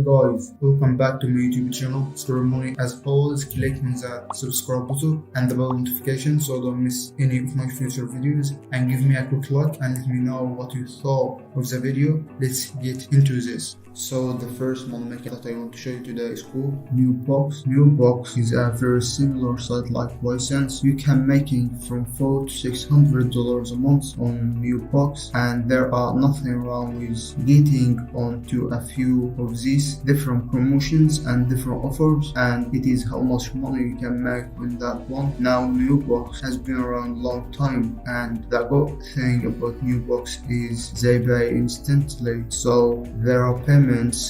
Hey guys, welcome back to my YouTube channel, Story Money. As always, click on that subscribe button and the bell notification so don't miss any of my future videos, and give me a quick like and let me know what you thought of the video. Let's get into this. So the first money maker that I want to show you today is called Newbox. Newbox is a very similar site like Ysense. You can making from $400 to $600 a month on Newbox, and there are nothing wrong with getting onto a few of these different promotions and different offers, and it is how much money you can make on that one. Now Newbox has been around a long time, and the good thing about Newbox is they pay instantly, so there are payments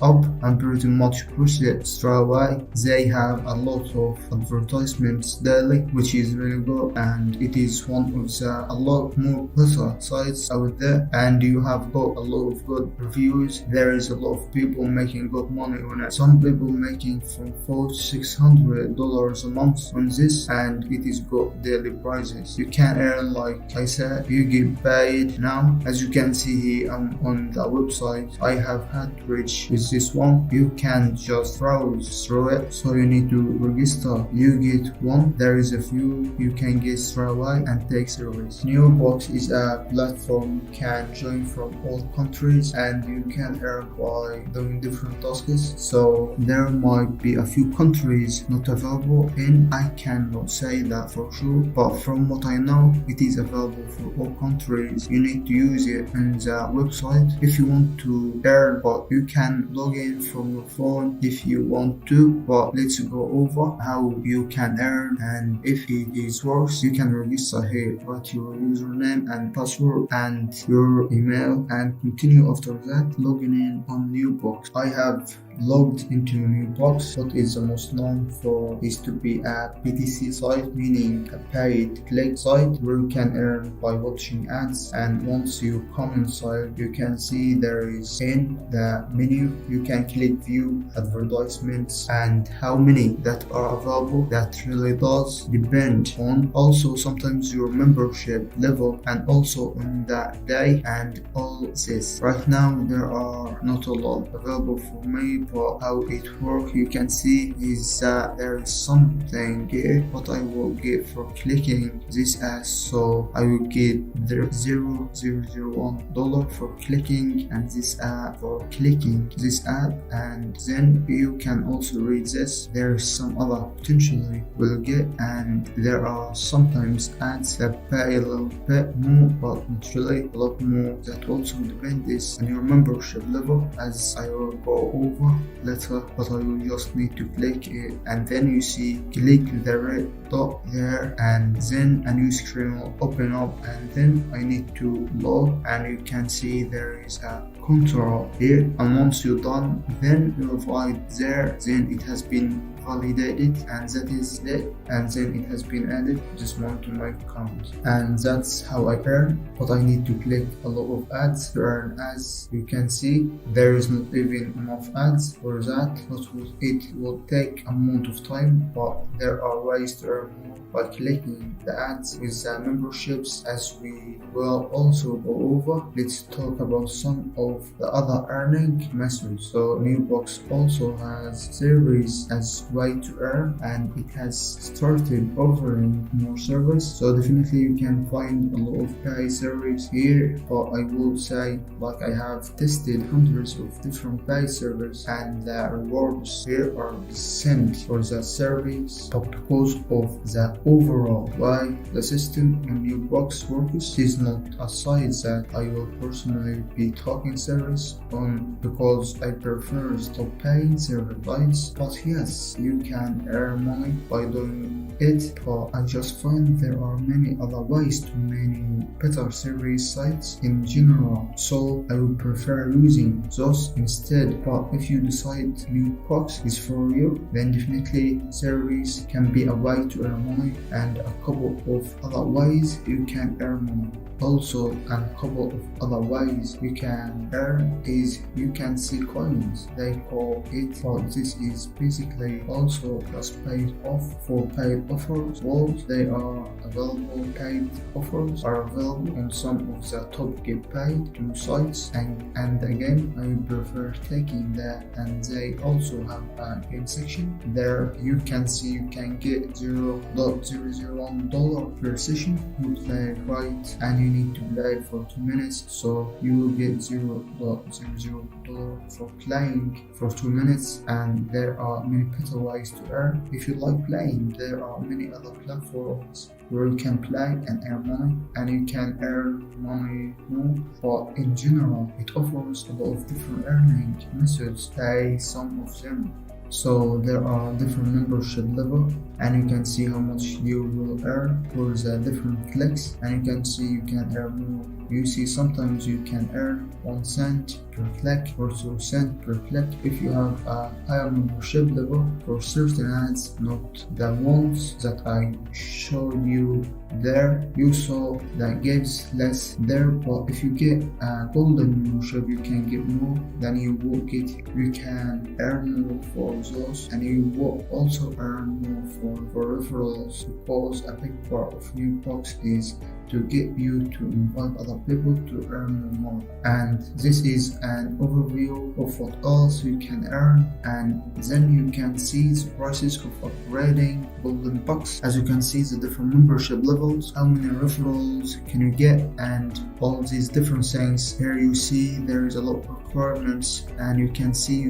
up and pretty much proceed straight away. They have a lot of advertisements daily, which is really good, and it is one of the a lot more better sites out there, and you have got a lot of good reviews. There is a lot of people making good money on it. Some people making from $400 to $600 a month on this, and it is good daily prices. You can earn, like I said, you get paid now. As you can see here on the website, I have had to reach with this one. You can just browse through it, so you need to register. You get one, there is a few you can get straight away and take service. Newbox is a platform you can join from all countries, and you can earn by doing different tasks. So there might be a few countries not available in. I cannot say that for sure, but from what I know, it is available for all countries. You need to use it on the website if you want to earn, but you can log in from your phone if you want to. But let's go over how you can earn, and if it is worse, you can register here. Write your username and password and your email and continue after that logging in on Newbox. I have logged into Newbox. What is the most known for is to be a PTC site, meaning a paid click site where you can earn by watching ads. And once you come inside, you can see there is in the menu you can click view advertisements, and how many that are available. That really does depend on also sometimes your membership level and also on that day and all this. Right now there are not a lot available for me, but how it works you can see is that there is something here what I will get for clicking this ad. So I will get $0.001 for clicking and this ad for clicking this ad, and then you can also read this. There is some other potentially will get, and there are sometimes ads that pay a little bit more, but not really a lot more. That also depends on your membership level, as I will go over later, but I will just need to click it, and then you see click the red dot there, and then a new screen will open up, and then I need to load, and you can see there is a control here, and once you're done, then you will find there, then it has been validated, and that is it, and then it has been added just one to my account, and that's how I earn. But I need to click a lot of ads to earn. As you can see, there is not even enough ads for that, but it will take a amount of time, but there are ways to earn more by clicking the ads with the memberships, as we will also go over. Let's talk about some of the other earning methods. So Newbox also has series as way to earn, and it has started offering more service, so definitely you can find a lot of pay service here. But I will say, like, I have tested hundreds of different pay servers, and the rewards here are decent for the service, but because of the overall way the system on Newbox works, is not a site that I will personally be talking service on, because I prefer stop paying service sites. But yes, you can earn money by doing it, but I just find there are many other ways to many better service sites in general, so I would prefer using those instead. But if you decide Newbox is for you, then definitely service can be a way to earn money, and a couple of other ways you can earn money. Also, a couple of other ways you can earn is you can see coins, they call it, but this is basically also just paid off for paid offers. Well, they are available, paid offers are available on some of the top get paid to sites, and again I prefer taking that, and they also have a game section. There you can see you can get $0.001 per session. You play right and you need to play for 2 minutes, so you will get $0.00 for playing for 2 minutes, and there are many better ways to earn. If you like playing, there are many other platforms where you can play and earn money, and you can earn money more, but in general it offers a lot of different earning methods. Pay some of them. So there are different membership level, and you can see how much you will earn for the different clicks, and you can see you can earn more. You see sometimes you can earn 1 cent per click or 2 cents per click if you have a higher membership level for certain ads, not the ones that I showed you there. You saw that gives less there, but if you get a golden membership you can get more than you will get. You can earn more for those, and you will also earn more for referrals, because a big part of Nubox is to get you to invite other people to earn more money. And this is an overview of what else you can earn, and then you can see the prices of upgrading golden box. As you can see the different membership levels, how many referrals can you get, and all these different things. Here you see there is a lot of requirements, and you can see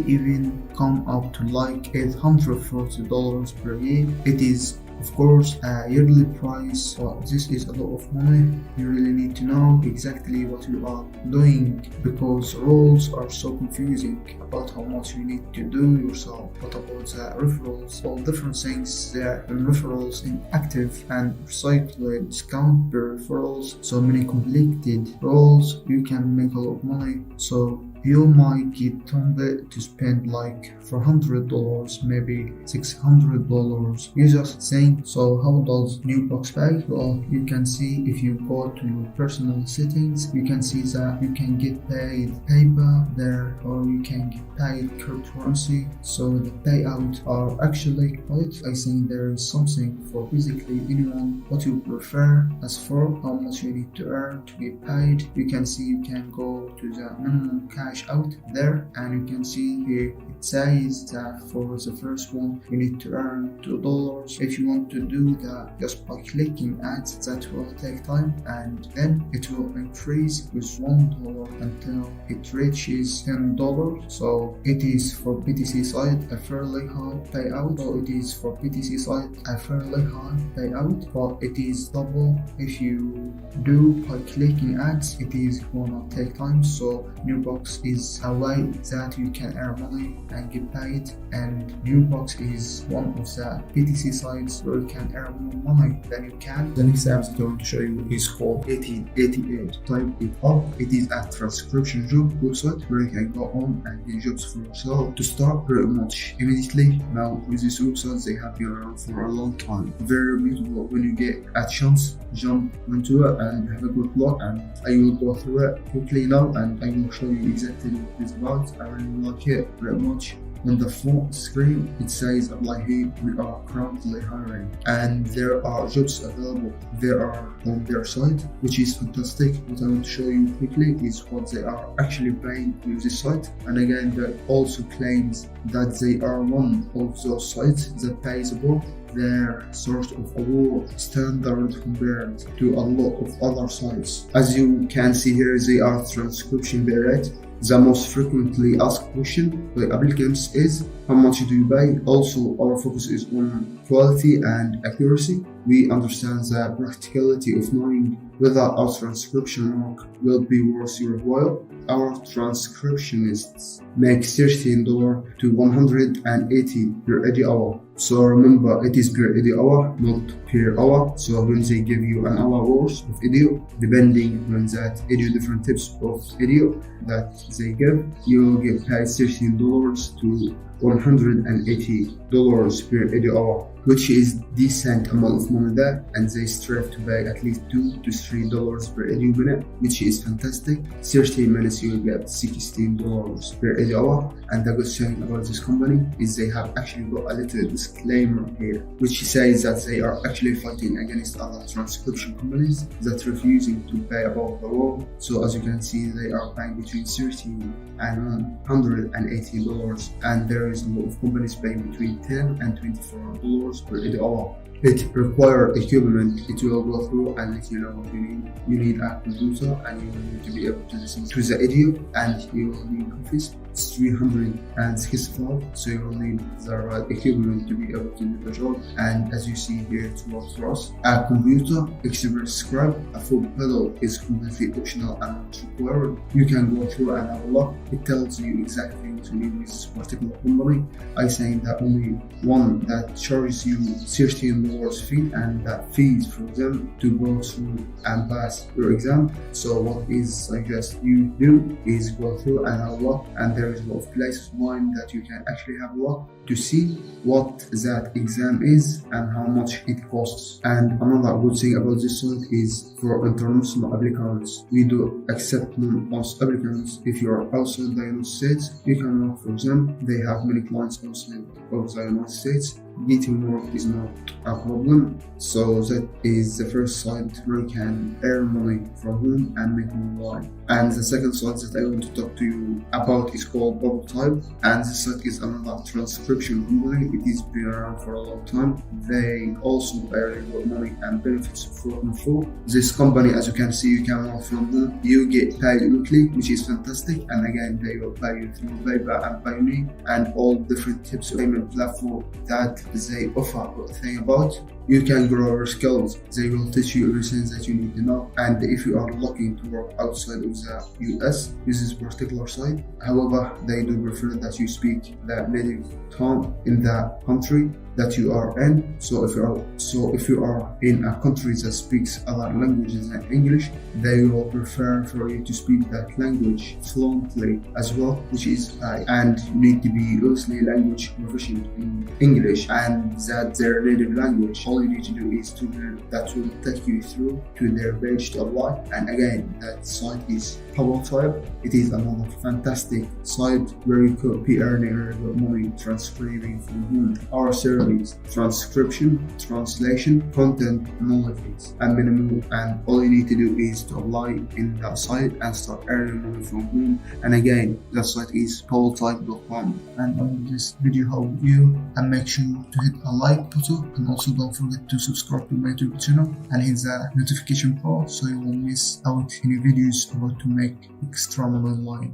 even come up to like $840 per year. It is of course a yearly price, but this is a lot of money. You really need to know exactly what you are doing, because rules are so confusing about how much you need to do yourself. What about the referrals? All different things there in referrals, in active and recycled, discount per referrals, so many completed roles. You can make a lot of money, so you might get tempted to spend like $400, maybe $600. You just think, so how does Nubox pay? Well, you can see if you go to your personal settings, you can see that you can get paid PayPal there, or you can get paid cryptocurrency. So the payouts are actually quite, I think there is something for basically anyone what you prefer. As for how much you need to earn to get paid, you can see you can go to the minimum cash out there, and you can see here it says that for the first one you need to earn $2. If you want to do that just by clicking ads, that will take time, and then it will increase with $1 until it reaches $10. So it is for BTC side a fairly high payout, so it is for BTC side a fairly high payout, but it is double if you do by clicking ads. It is gonna take time, so Nubox is a way that you can earn money and get paid, and Nubox is one of the BTC sites where you can earn more money than you can. The next app that I want to show you is called 1888. Type it up. It is a transcription job website where you can go on and get jobs for yourself to start pretty much immediately. Now with this website they have you around for a long time. Very beautiful. When you get a chance, jump into it and have a good luck, and I will go through it quickly now and I will show you exactly what it's about. I really like it very much. On the front screen it says apply here, we are currently hiring, and there are jobs available. There are on their site, which is fantastic. What I want to show you quickly is what they are actually paying on this site, and again they also claims that they are one of those sites that pays above their sort of award standard compared to a lot of other sites. As you can see here, they are transcription pay rate. The most frequently asked question by applicants is how much do you pay? Also, our focus is on quality and accuracy. We understand the practicality of knowing whether our transcription work will be worth your while. Our transcriptionists make $13 to $180 per edit hour. So remember, it is per edit hour, not per hour. So when they give you an hour worth of video, depending on that video, different types of video that they give, you will get paid $13 to $180 per video hour, which is decent amount of money there, and they strive to pay at least $2 to $3 per video minute, which is fantastic. 30 minutes you will get $16 per video hour. And the good thing about this company is they have actually got a little disclaimer here, which says that they are actually fighting against other transcription companies that refusing to pay above the law. So as you can see, they are paying between $30 and $180, and there is a lot of companies paying between $10 and $24 per video hour. It requires equipment. It will go through and let you know what you need. You need a computer, and you need to be able to listen to the audio, and you will need Office 365, so you will need the right equipment to be able to do the job. And as you see here, to work for us, a computer, Express Scribe, a full pedal is completely optional and not required. You can go through and have a look. It tells you exactly what you need with this particular company. I think that only one that charges you $13 fee, and that fees for them to go through and pass your exam. So what is suggest you do is go through and have a look, and there is a lot of places online that you can actually have a look to see what that exam is and how much it costs. And another good thing about this site is for international applicants, we do accept most applicants. If you are outside the United States, you can work for them. They have many clients outside of the United States. Getting work is not a problem. So that is the first site where you can earn money from home and make money. And the second site that I want to talk to you about is called BubbleType, and this site is another transcription company. It has been around for a long time. They also earn good money and benefits from info. This company, as you can see, you can work from home. You get paid weekly, which is fantastic. And again, they will pay you through PayPal and PayMe and all different types of payment platform that they offer. What thing about, you can grow your skills. They will teach you everything that you need to know. And if you are looking to work outside of the US, this is a particular site. However, they do prefer that you speak the native tongue in the country that you are in. So if you are in a country that speaks other languages than English, they will prefer for you to speak that language fluently as well, which is high. And you need to be obviously language proficient in English, and that their native language. All you need to do is to learn. That will take you through to their page to apply. And again, that site is BubbleType. It is another fantastic site where you could be earning very good money transcribing from home. Our service: transcription, translation, content analytics, and minimum. And all you need to do is to apply in that site and start earning money from home. And again, that site is BubbleType.com. And I hope this video helped you, and make sure to hit a like button, and also don't forget to subscribe to my YouTube channel and hit the notification bell so you won't miss out any videos about to make extra money online.